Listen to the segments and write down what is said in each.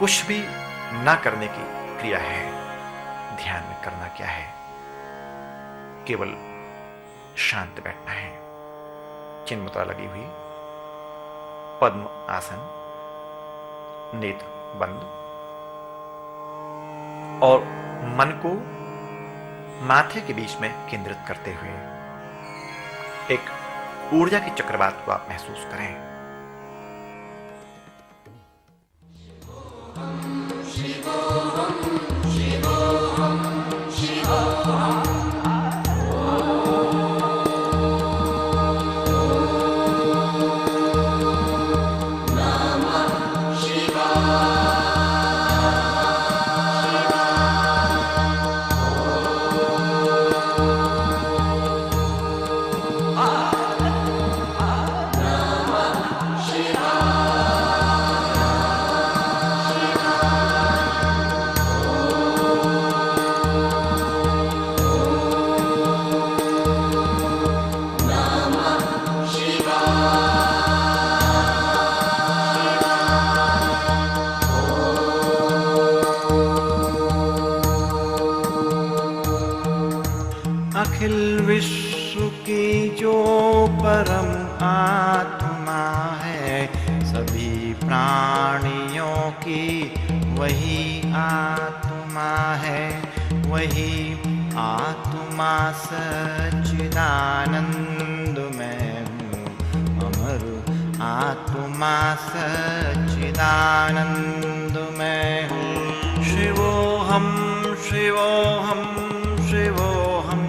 कुछ भी ना करने की क्रिया है। ध्यान में करना क्या है? केवल शांत बैठना है, चिन्ह मुद्रा लगी हुई, पद्म आसन, नेत्र बंद, और मन को माथे के बीच में केंद्रित करते हुए एक ऊर्जा के चक्रवात को आप महसूस करें। अखिल विश्व की जो परम आत्मा है, सभी प्राणियों की वही आत्मा है। वही आत्मा सच्चिदानंद में हूँ, अमर आत्मा सच्चिदानंद में हूँ। शिवोहम शिवोहम शिवोहम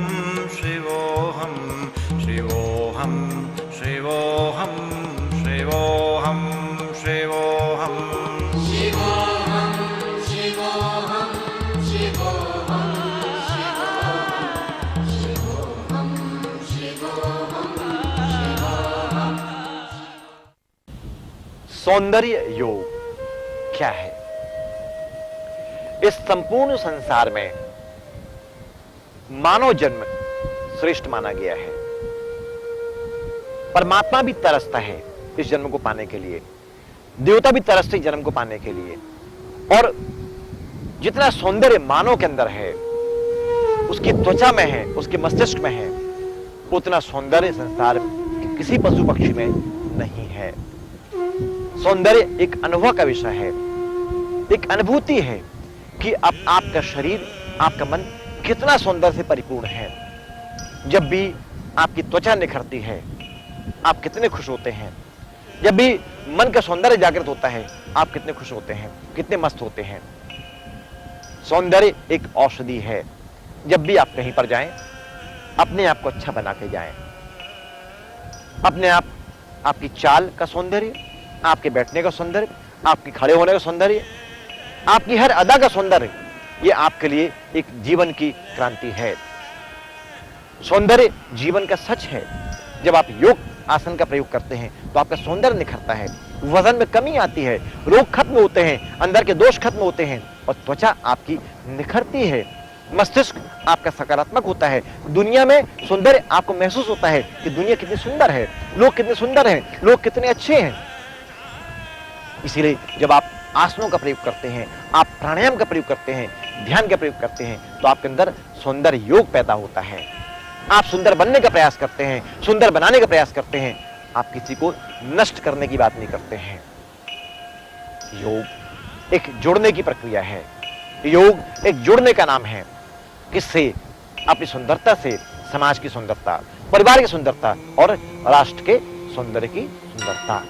शिवोहम शिवोहम शिवोहम शिवोहम शिवोहम शिवोहम शिवोहम शिवोहम शिवोहम शिवोहम शिवोहम। सौंदर्य योग क्या है? इस संपूर्ण संसार में मानव जन्म श्रेष्ठ माना गया है। परमात्मा भी तरसता है इस जन्म को पाने के लिए, देवता भी तरसते जन्म को पाने के लिए। और जितना सौंदर्य मानव के अंदर है, उसकी त्वचा में है, उसके मस्तिष्क में है, उतना सौंदर्य संसार के किसी पशु पक्षी में नहीं है। सौंदर्य एक अनुभव का विषय है, एक अनुभूति है कि अब आपका शरीर, आपका मन कितना सौंदर्य से परिपूर्ण है। जब भी आपकी त्वचा निखरती है, आप कितने खुश होते हैं। जब भी मन का सौंदर्य जागृत होता है, आप कितने खुश होते हैं, कितने मस्त होते हैं। सौंदर्य एक औषधि है। जब भी आप कहीं पर जाएं, अपने आप को अच्छा बना के जाएं। अपने आप, आपकी चाल का सौंदर्य, आपके बैठने का सौंदर्य, आपके खड़े होने का सौंदर्य, आपकी हर अदा का सौंदर्य, ये आपके लिए एक जीवन की क्रांति है। सौंदर्य जीवन का सच है। जब आप योग आसन का प्रयोग करते हैं तो आपका सौंदर्य निखरता है, वजन में कमी आती है, रोग खत्म होते हैं, अंदर के दोष खत्म होते हैं और त्वचा आपकी निखरती है। मस्तिष्क आपका सकारात्मक होता है। दुनिया में सौंदर्य आपको महसूस होता है कि दुनिया कितनी सुंदर है, लोग कितने सुंदर हैं, लोग कितने अच्छे हैं। इसीलिए जब आप आसनों का प्रयोग करते हैं, आप प्राणायाम का प्रयोग करते हैं, ध्यान का प्रयोग करते हैं, तो आपके अंदर सौंदर्य योग पैदा होता है। आप सुंदर बनने का प्रयास करते हैं, सुंदर बनाने का प्रयास करते हैं। आप किसी को नष्ट करने की बात नहीं करते हैं। योग एक जुड़ने की प्रक्रिया है। योग एक जुड़ने का नाम है। किससे? अपनी सुंदरता से, समाज की सुंदरता, परिवार की सुंदरता और राष्ट्र के सौंदर्य की सुंदरता।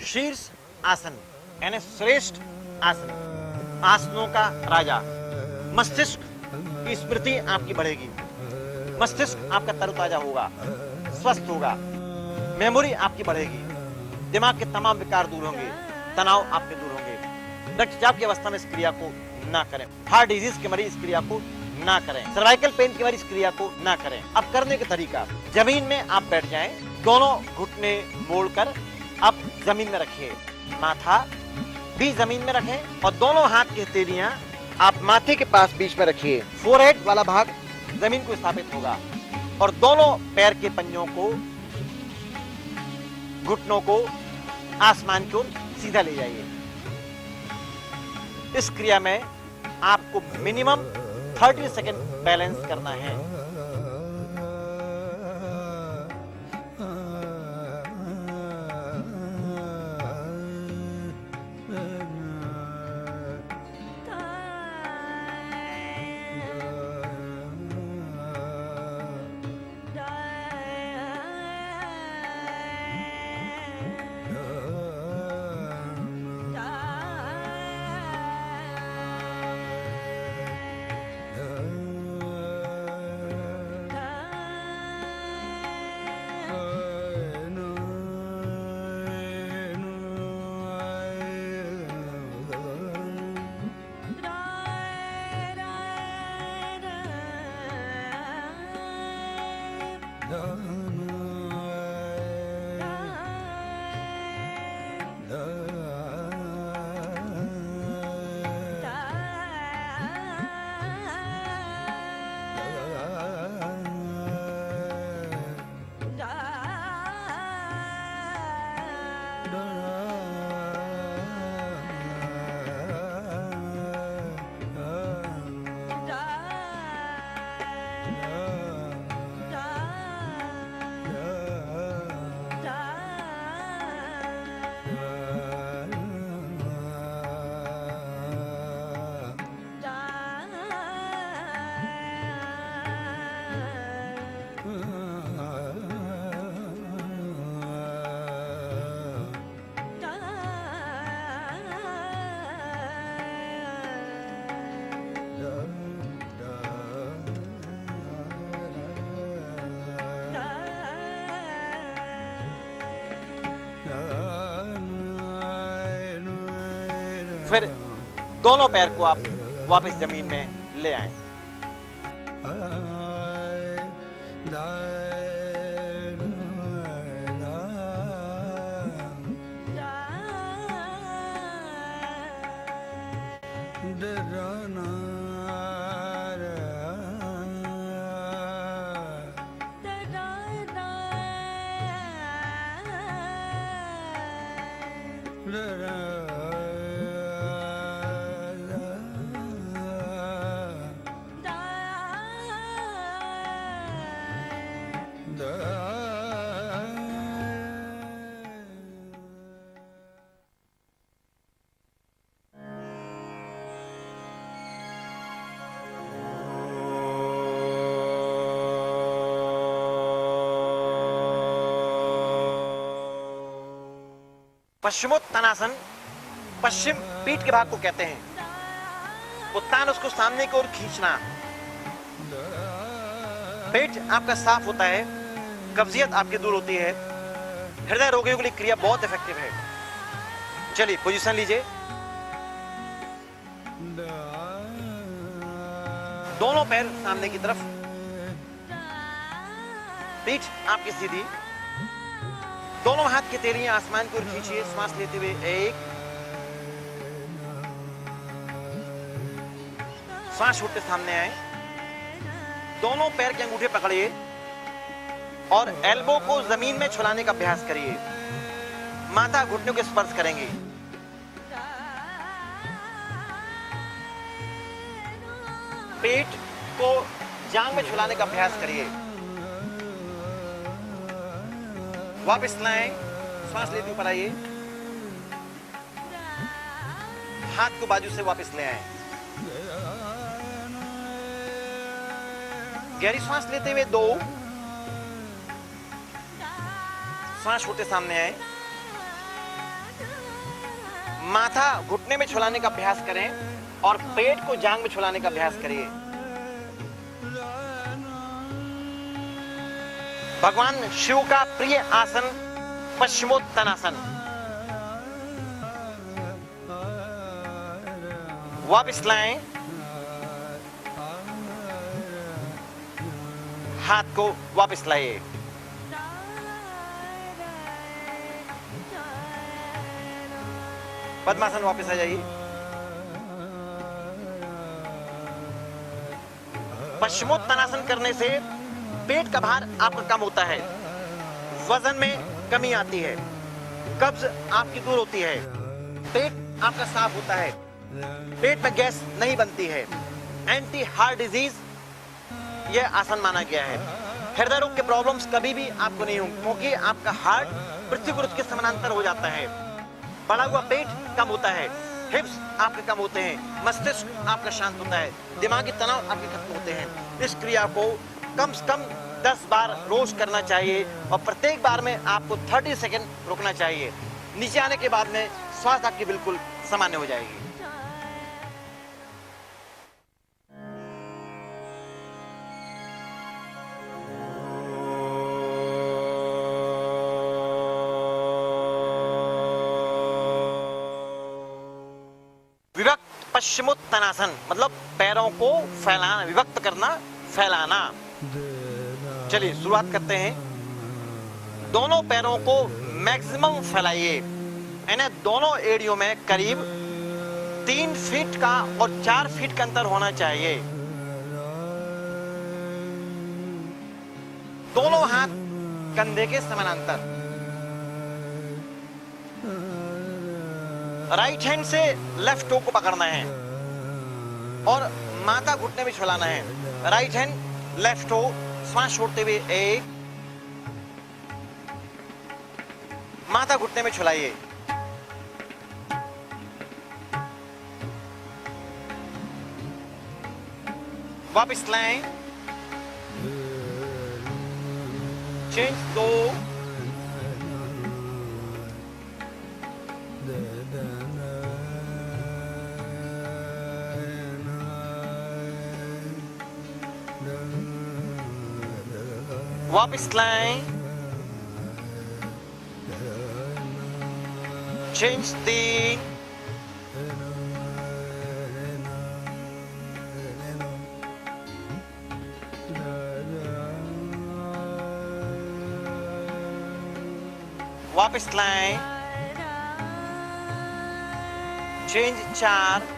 शीर्ष आसन यानी श्रेष्ठ आसन, आसनों का राजा। मस्तिष्क की स्मृति आपकी बढ़ेगी, मस्तिष्क आपका तरोताजा होगा, स्वस्थ होगा, मेमोरी आपकी बढ़ेगी, दिमाग के तमाम विकार दूर होंगे, तनाव आपके दूर होंगे, रक्तचाप की अवस्था में इस क्रिया को ना करें। हार्ट डिजीज के मरीज इस क्रिया को ना करें। सर्वाइकल पेन के मरीज इस क्रिया को ना करें। अब करने का तरीका, जमीन में आप बैठ जाएं, दोनों घुटने मोड़कर आप जमीन में रखिए, माथा भी जमीन में रखें और दोनों हाथ की हथेलियां आप माथे के पास बीच में रखिए। फोरहेड वाला भाग जमीन को स्थापित होगा और दोनों पैर के पंजों को, घुटनों को आसमान की ओर सीधा ले जाइए। इस क्रिया में आपको मिनिमम 30 सेकेंड बैलेंस करना है। फिर दोनों पैर को आप वापस जमीन में ले आएं। पश्चिमोत्तानासन पश्चिम पीठ के भाग को कहते हैं। उत्तान उसको सामने की ओर खींचना। पेट आपका साफ होता है, कब्जियत आपकी दूर होती है। हृदय रोगियों के लिए क्रिया बहुत इफेक्टिव है। चलिए पोजीशन लीजिए। दोनों पैर सामने की तरफ, पीठ आपकी सीधी, दोनों हाथ की हथेलियां आसमान की ओर खींचिए। श्वास लेते हुए 1, श्वास छोड़ते सामने आए। दोनों पैर के अंगूठे पकड़िए और एल्बो को जमीन में छुलाने का अभ्यास करिए। माथा घुटनों के स्पर्श करेंगे। पेट को जांग में छुलाने का अभ्यास करिए। वापस लाएं, श्वास लेते ऊपर आइए। हाथ को बाजू से वापस ले आएं। गहरी श्वास लेते हुए 2, श्वास छोड़ते सामने आए। माथा घुटने में छुलाने का अभ्यास करें और पेट को जांग में छुलाने का अभ्यास करिए। भगवान शिव का प्रिय आसन पश्चिमोत्तानासन। वापस लाएं, हाथ को वापस लाइए, पद्मासन वापस आ जाइए। पश्चिमोत्तानासन करने से पेट का भार आपका कम होता है, वजन में कमी आती है, कब्ज आपकी दूर होती है, पेट आपका साफ होता है, पेट में गैस नहीं बनती है, एंटी हार्ट डिजीज यह आसन माना गया है। हृदय रोग के प्रॉब्लम्स कभी भी आपको नहीं होंगे, क्योंकि आपका हार्ट पृथ्वी गुरुज के समानांतर हो जाता है। बढ़ा हुआ पेट कम होता है, हिप्स आपके कम होते हैं, मस्तिष्क आपका शांत होता है, दिमागी तनाव आपके खत्म होते हैं। इस क्रिया को कम से कम 10 बार रोज करना चाहिए और प्रत्येक बार में आपको 30 सेकंड रुकना चाहिए। नीचे आने के बाद में श्वास आपकी बिल्कुल सामान्य हो जाएगी। विभक्त पश्चिमोत्तानासन मतलब पैरों को फैलाना, विभक्त करना, फैलाना। चलिए शुरुआत करते हैं। दोनों पैरों को मैक्सिमम फैलाइए, इन्हें दोनों एड़ियों में करीब 3 फीट का और 4 फीट का अंतर होना चाहिए। दोनों हाथ कंधे के समानांतर। राइट हैंड से लेफ्ट टो को पकड़ना है और माथा घुटने में छुलाना है। राइट हैंड लेफ्ट टो, श्वास छोड़ते हुए 1, माथा घुटने में छुलाइए, वापस लाएं, चेंज 2, वापस लाएं, चेंज 3, वापस लाएं, चेंज 4,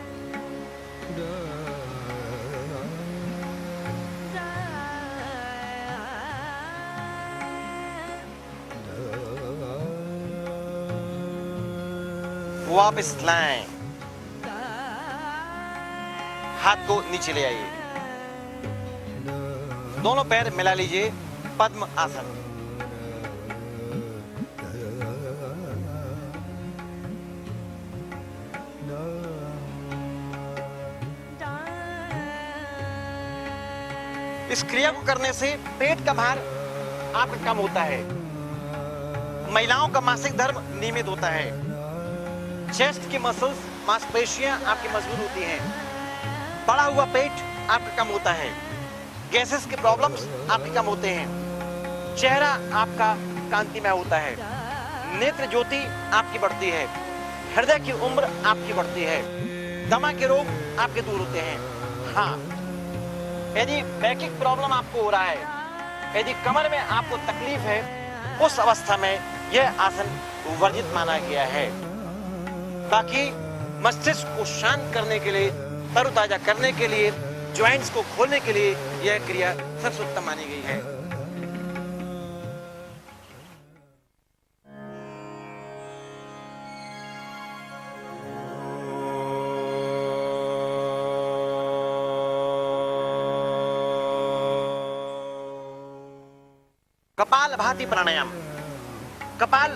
वापस लाएं, हाथ को नीचे ले आइए, दोनों पैर मिला लीजिए, पद्म आसन। इस क्रिया को करने से पेट का भार आपका कम होता है, महिलाओं का मासिक धर्म नियमित होता है, चेस्ट की मसल्स, मांसपेशियां आपकी मजबूत होती हैं, बढ़ा हुआ पेट आपका कम होता है, गैसेस के प्रॉब्लम्स आपके कम होते हैं, चेहरा आपका कांतिमय होता है, नेत्र ज्योति आपकी बढ़ती है, हृदय की उम्र आपकी बढ़ती है, दमा के रोग आपके दूर होते हैं। हाँ, यदि बैकिक प्रॉब्लम आपको हो रहा है, यदि कमर में आपको तकलीफ है, उस अवस्था में यह आसन वर्जित माना गया है। ताकि मस्तिष्क को शांत करने के लिए, तरोताजा करने के लिए, ज्वाइंट्स को खोलने के लिए यह क्रिया सबसे उत्तम मानी गई है। कपाल भाती प्राणायाम, कपाल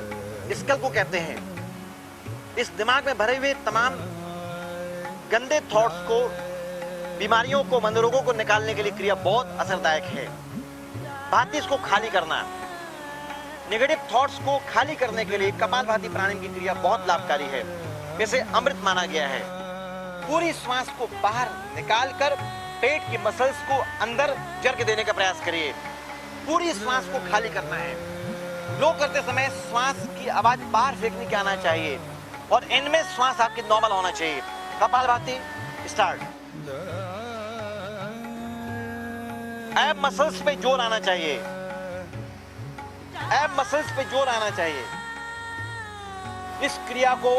स्कल को कहते हैं। इस दिमाग में भरे हुए तमाम गंदे थॉट्स को, बीमारियों को, मनोरोगों को निकालने के लिए क्रिया बहुत असरदायक है। भाती इसको खाली करना, नेगेटिव थॉट्स को खाली करने के लिए कपाल भाती प्राणायाम की क्रिया बहुत लाभकारी है। इसे अमृत माना गया है। पूरी श्वास को बाहर निकालकर पेट की मसल्स को अंदर जर्क देने का प्रयास करिए। पूरी श्वास को खाली करना है। लो करते समय श्वास की आवाज बाहर फेंकने की आना चाहिए और इनमें श्वास आपकी नॉर्मल होना चाहिए। कपालभाति स्टार्ट। एब मसल्स पे जोर आना चाहिए, एब मसल्स पे जोर आना चाहिए। इस क्रिया को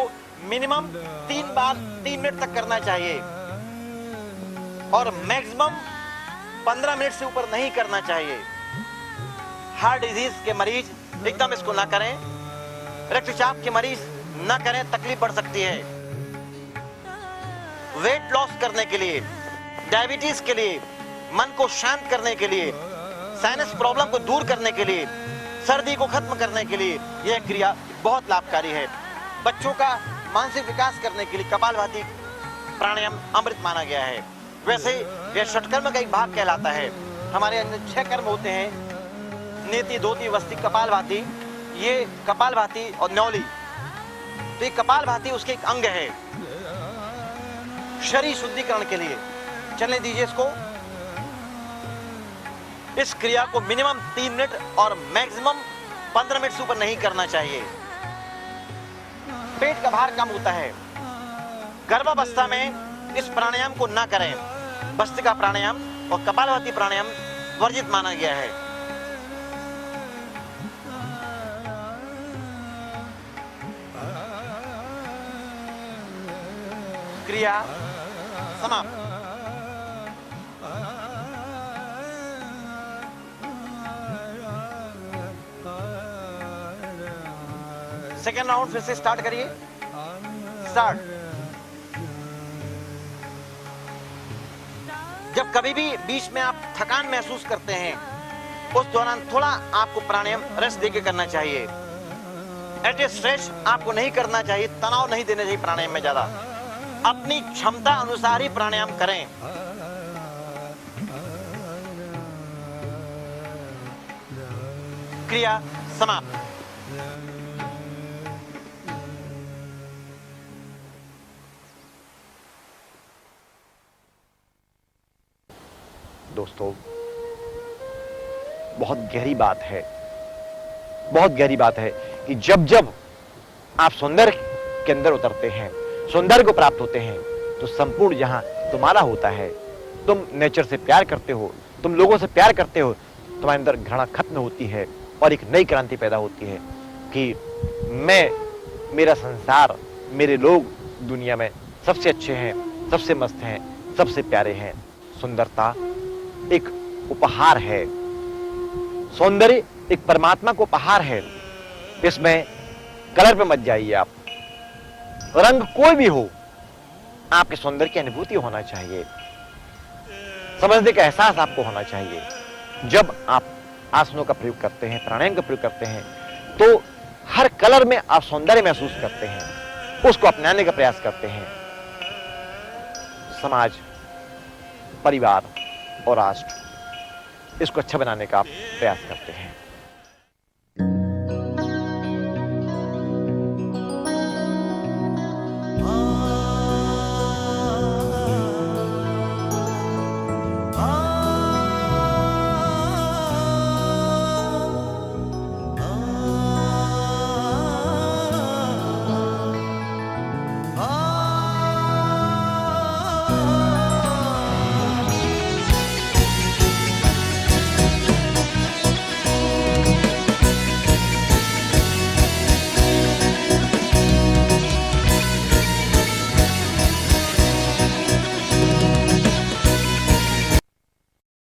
मिनिमम 3 बार 3 मिनट तक करना चाहिए और मैक्सिमम 15 मिनट से ऊपर नहीं करना चाहिए। हार्ट डिजीज के मरीज एकदम इसको ना करें, रक्तचाप के मरीज ना करें, तकलीफ बढ़ सकती है। वेट लॉस करने के लिए, डायबिटीज के लिए, मन को शांत करने के लिए, साइनस प्रॉब्लम को दूर करने के लिए, सर्दी को खत्म करने के लिए यह क्रिया बहुत लाभकारी है। बच्चों का मानसिक विकास करने के लिए कपालभाति प्राणायाम अमृत माना गया है। वैसे यह षटकर्म का एक भाग कहलाता है। हमारे अंदर 6 कर्म होते हैं, नेति, धोती, वस्ती, कपालभाति। ये कपालभाति और न्यौली, तो ये कपालभाति उसके एक अंग है शरीर शुद्धिकरण के लिए। चलने दीजिए इसको। इस क्रिया को मिनिमम 3 मिनट और मैक्सिमम 15 मिनट से ऊपर नहीं करना चाहिए। पेट का भार कम होता है। गर्भावस्था में इस प्राणायाम को ना करें। भस्त्रिका प्राणायाम और कपालभाति प्राणायाम वर्जित माना गया है। क्रिया समाप्त। सेकेंड राउंड फिर से स्टार्ट करिए। स्टार्ट। जब कभी भी बीच में आप थकान महसूस करते हैं, उस दौरान थोड़ा आपको प्राणायाम रेस्ट देके करना चाहिए। एट ए स्ट्रेच आपको नहीं करना चाहिए, तनाव नहीं देना चाहिए प्राणायाम में ज्यादा। अपनी क्षमता अनुसार ही प्राणायाम करें। क्रिया समाप्त। दोस्तों, बहुत गहरी बात है, बहुत गहरी बात है कि जब जब आप सौंदर्य के अंदर उतरते हैं, सौंदर्य को प्राप्त होते हैं, तो संपूर्ण जहां तुम्हारा होता है। तुम नेचर से प्यार करते हो, तुम लोगों से प्यार करते हो, तुम्हारे अंदर घृणा खत्म होती है और एक नई क्रांति पैदा होती है कि मैं, मेरा संसार, मेरे लोग दुनिया में सबसे अच्छे हैं, सबसे मस्त हैं, सबसे प्यारे हैं। सुंदरता एक उपहार है, सौंदर्य एक परमात्मा को उपहार है। इसमें कलर पे मत जाइए आप। रंग कोई भी हो, आपके सौंदर्य की अनुभूति होना चाहिए, समझने का एहसास आपको होना चाहिए। जब आप आसनों का प्रयोग करते हैं, प्राणायाम का प्रयोग करते हैं, तो हर कलर में आप सौंदर्य महसूस करते हैं, उसको अपनाने का प्रयास करते हैं। समाज, परिवार और राष्ट्र, इसको अच्छा बनाने का आप प्रयास करते हैं।